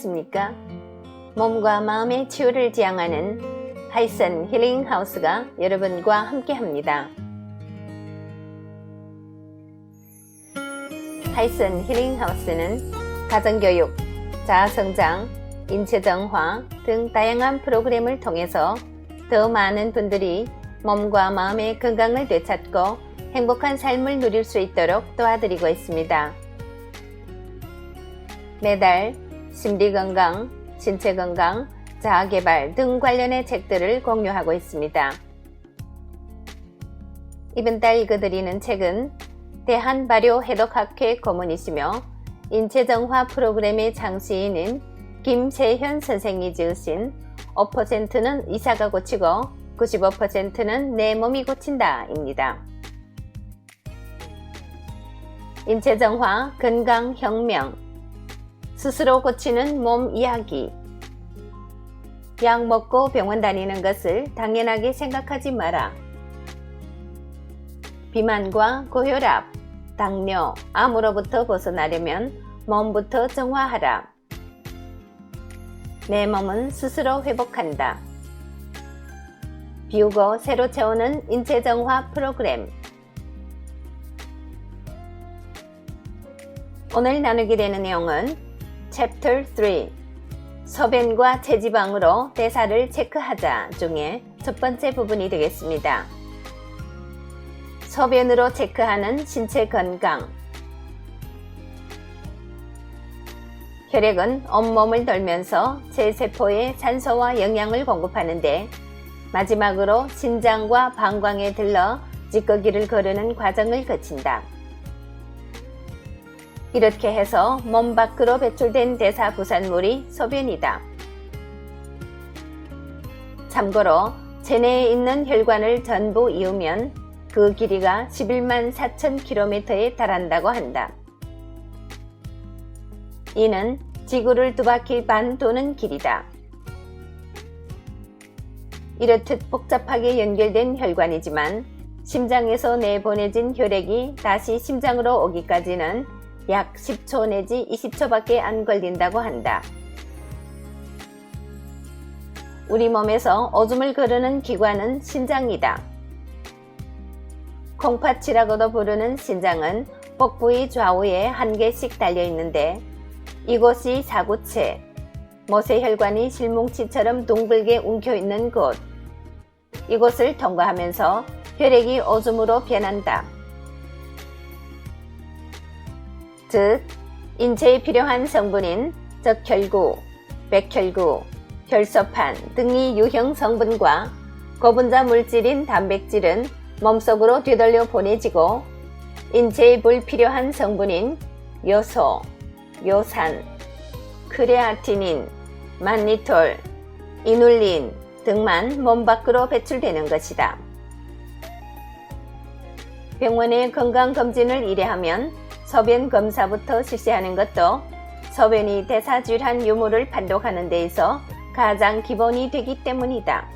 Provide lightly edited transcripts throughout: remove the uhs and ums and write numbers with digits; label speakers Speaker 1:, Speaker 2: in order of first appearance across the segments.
Speaker 1: 안녕하십니까? 몸과 마음의 치유를 지향하는 하이슨 힐링 하우스가 여러분과 함께 합니다. 하이슨 힐링 하우스는 가정교육, 자아성장, 인체정화 등 다양한 프로그램을 통해서 더 많은 분들이 몸과 마음의 건강을 되찾고 행복한 삶을 누릴 수 있도록 도와드리고 있습니다. 매달 심리건강, 신체건강, 자아개발 등 관련의 책들을 공유하고 있습니다. 이번 달 읽어드리는 책은 대한발효해독학회 고문이시며 인체정화 프로그램의 창시인인 김세현 선생이 지으신 5%는 의사가 고치고 95%는 내 몸이 고친다 입니다. 인체정화, 건강혁명, 스스로 고치는 몸 이야기. 약 먹고 병원 다니는 것을 당연하게 생각하지 마라. 비만과 고혈압, 당뇨, 암으로부터 벗어나려면 몸부터 정화하라. 내 몸은 스스로 회복한다. 비우고 새로 채우는 인체정화 프로그램. 오늘 나누게 되는 내용은 Chapter 3 소변과 체지방으로 대사를 체크하자 중에 첫 번째 부분이 되겠습니다. 소변으로 체크하는 신체 건강. 혈액은 온몸을 돌면서 제 세포에 산소와 영양을 공급하는데 마지막으로 신장과 방광에 들러 찌꺼기를 거르는 과정을 거친다. 이렇게 해서 몸 밖으로 배출된 대사 부산물이 소변이다. 참고로 체내에 있는 혈관을 전부 이으면 그 길이가 11만 4천 km에 달한다고 한다. 이는 지구를 2바퀴 반 도는 길이다. 이렇듯 복잡하게 연결된 혈관이지만 심장에서 내보내진 혈액이 다시 심장으로 오기까지는 약 10초 내지 20초밖에 안 걸린다고 한다. 우리 몸에서 오줌을 거르는 기관은 신장이다. 콩팥이라고도 부르는 신장은 복부의 좌우에 한 개씩 달려있는데 이곳이 사구체, 모세혈관이 실뭉치처럼 둥글게 움켜있는 곳. 이곳을 통과하면서 혈액이 오줌으로 변한다. 즉, 인체에 필요한 성분인 적혈구, 백혈구, 혈소판 등의 유형 성분과 고분자 물질인 단백질은 몸속으로 되돌려 보내지고 인체에 불필요한 성분인 요소, 요산, 크레아티닌, 만니톨, 이눌린 등만 몸 밖으로 배출되는 것이다. 병원에 건강검진을 의뢰하면 소변 검사부터 실시하는 것도 소변이 대사질환 유무를 판독하는 데 있어 가장 기본이 되기 때문이다.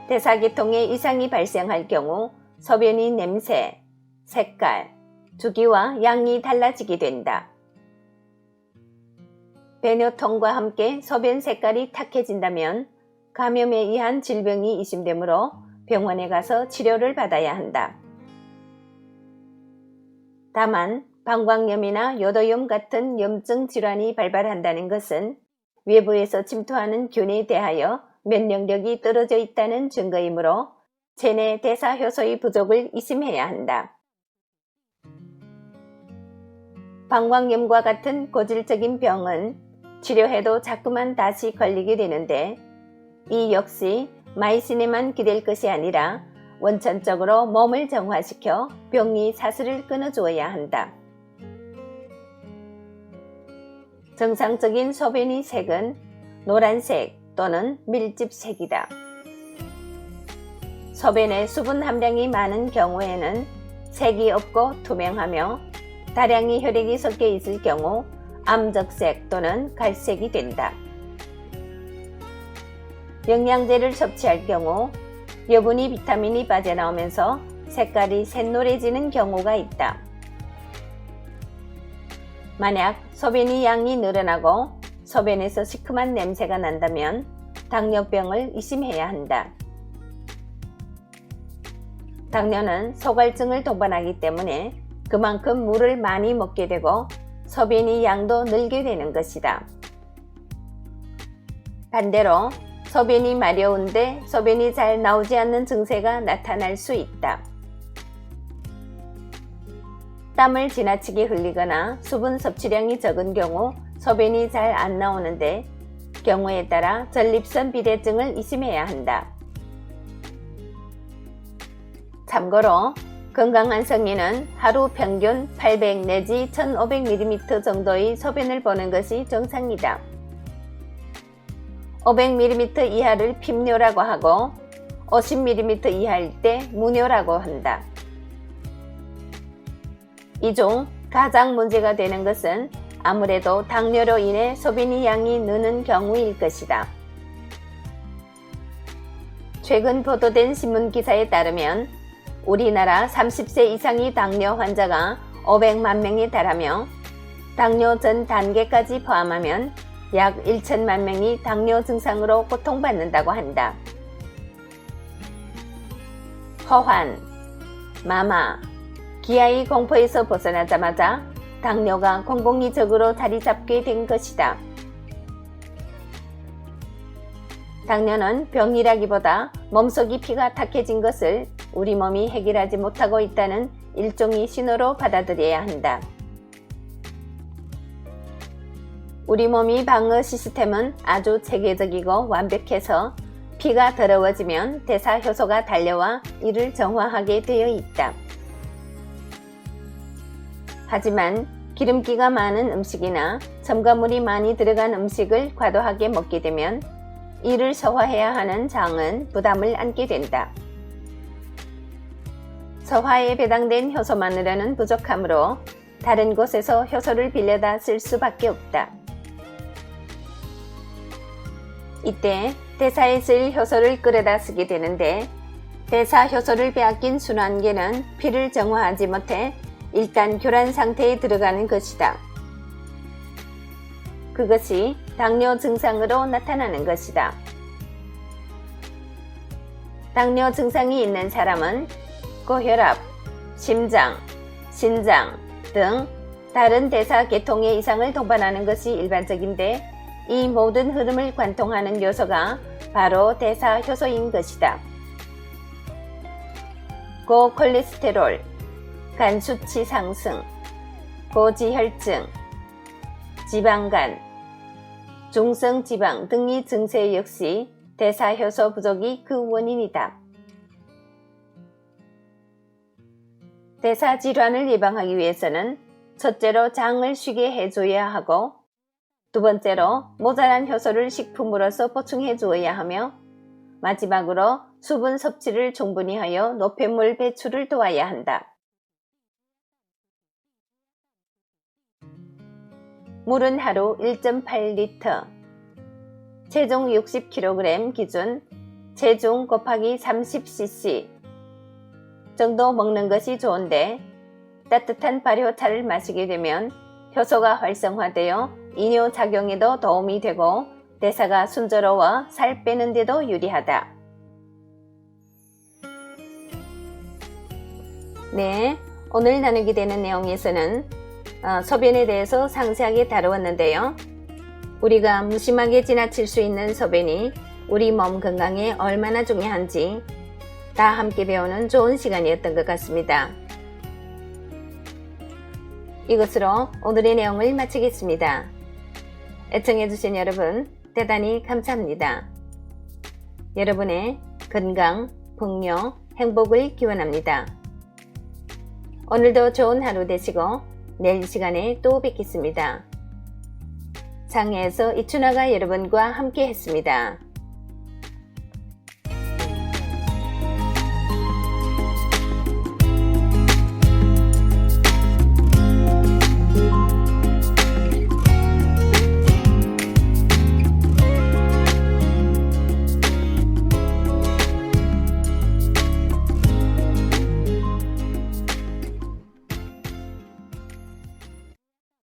Speaker 1: 대사계통에 이상이 발생할 경우 소변의 냄새, 색깔, 주기와 양이 달라지게 된다. 배뇨통과 함께 소변 색깔이 탁해진다면 감염에 의한 질병이 의심되므로 병원에 가서 치료를 받아야 한다. 다만 방광염이나 요도염 같은 염증 질환이 발발한다는 것은 외부에서 침투하는 균에 대하여 면역력이 떨어져 있다는 증거이므로 체내 대사효소의 부족을 의심해야 한다. 방광염과 같은 고질적인 병은 치료해도 자꾸만 다시 걸리게 되는데 이 역시 마이신에만 기댈 것이 아니라 원천적으로 몸을 정화시켜 병의 사슬을 끊어주어야 한다. 정상적인 소변의 색은 노란색 또는 밀집색이다. 소변에 수분 함량이 많은 경우에는 색이 없고 투명하며 다량의 혈액이 섞여 있을 경우 암적색 또는 갈색이 된다. 영양제를 섭취할 경우 여분의 비타민이 빠져나오면서 색깔이 샛노래지는 경우가 있다. 만약 소변의 양이 늘어나고 소변에서 시큼한 냄새가 난다면 당뇨병을 의심해야 한다. 당뇨는 소갈증을 동반하기 때문에 그만큼 물을 많이 먹게 되고 소변의 양도 늘게 되는 것이다. 반대로 소변이 마려운데 소변이 잘 나오지 않는 증세가 나타날 수 있다. 땀을 지나치게 흘리거나 수분 섭취량이 적은 경우 소변이 잘 안 나오는데 경우에 따라 전립선 비대증을 의심해야 한다. 참고로 건강한 성인은 하루 평균 800 내지 1500ml 정도의 소변을 보는 것이 정상이다. 500ml 이하를 핍뇨라고 하고 50ml 이하일 때 무뇨라고 한다. 이 중 가장 문제가 되는 것은 아무래도 당뇨로 인해 소변의 양이 느는 경우일 것이다. 최근 보도된 신문 기사에 따르면 우리나라 30세 이상의 당뇨 환자가 500만 명에 달하며 당뇨 전 단계까지 포함하면 약 1천만 명이 당뇨 증상으로 고통받는다고 한다. 허환, 마마, 기아의 공포에서 벗어나자마자 당뇨가 공공의적으로 자리 잡게 된 것이다. 당뇨는 병이라기보다 몸속의 피가 탁해진 것을 우리 몸이 해결하지 못하고 있다는 일종의 신호로 받아들여야 한다. 우리 몸의 방어 시스템은 아주 체계적이고 완벽해서 피가 더러워지면 대사 효소가 달려와 이를 정화하게 되어 있다. 하지만 기름기가 많은 음식이나 첨가물이 많이 들어간 음식을 과도하게 먹게 되면 이를 소화해야 하는 장은 부담을 안게 된다. 소화에 배당된 효소만으로는 부족하므로 다른 곳에서 효소를 빌려다 쓸 수밖에 없다. 이때 대사에 쓸 효소를 끌어다 쓰게 되는데 대사 효소를 빼앗긴 순환계는 피를 정화하지 못해 일단 교란 상태에 들어가는 것이다. 그것이 당뇨 증상으로 나타나는 것이다. 당뇨 증상이 있는 사람은 고혈압, 심장, 신장 등 다른 대사 계통의 이상을 동반하는 것이 일반적인데 이 모든 흐름을 관통하는 요소가 바로 대사 효소인 것이다. 고콜레스테롤, 간 수치 상승, 고지혈증, 지방간, 중성지방 등의 증세 역시 대사효소 부족이 그 원인이다. 대사질환을 예방하기 위해서는 첫째로 장을 쉬게 해줘야 하고 두 번째로 모자란 효소를 식품으로서 보충해 주어야 하며 마지막으로 수분 섭취를 충분히 하여 노폐물 배출을 도와야 한다. 물은 하루 1.8리터, 체중 60kg 기준 체중 곱하기 30cc 정도 먹는 것이 좋은데 따뜻한 발효차를 마시게 되면 효소가 활성화되어 이뇨작용에도 도움이 되고 대사가 순조로워 살 빼는 데도 유리하다. 네, 오늘 나누게 되는 내용에서는 소변에 대해서 상세하게 다루었는데요. 우리가 무심하게 지나칠 수 있는 소변이 우리 몸 건강에 얼마나 중요한지 다 함께 배우는 좋은 시간이었던 것 같습니다. 이것으로 오늘의 내용을 마치겠습니다. 애청해주신 여러분 대단히 감사합니다. 여러분의 건강, 풍요, 행복을 기원합니다. 오늘도 좋은 하루 되시고 내일 시간에 또 뵙겠습니다. 장애에서 이춘화가 여러분과 함께 했습니다.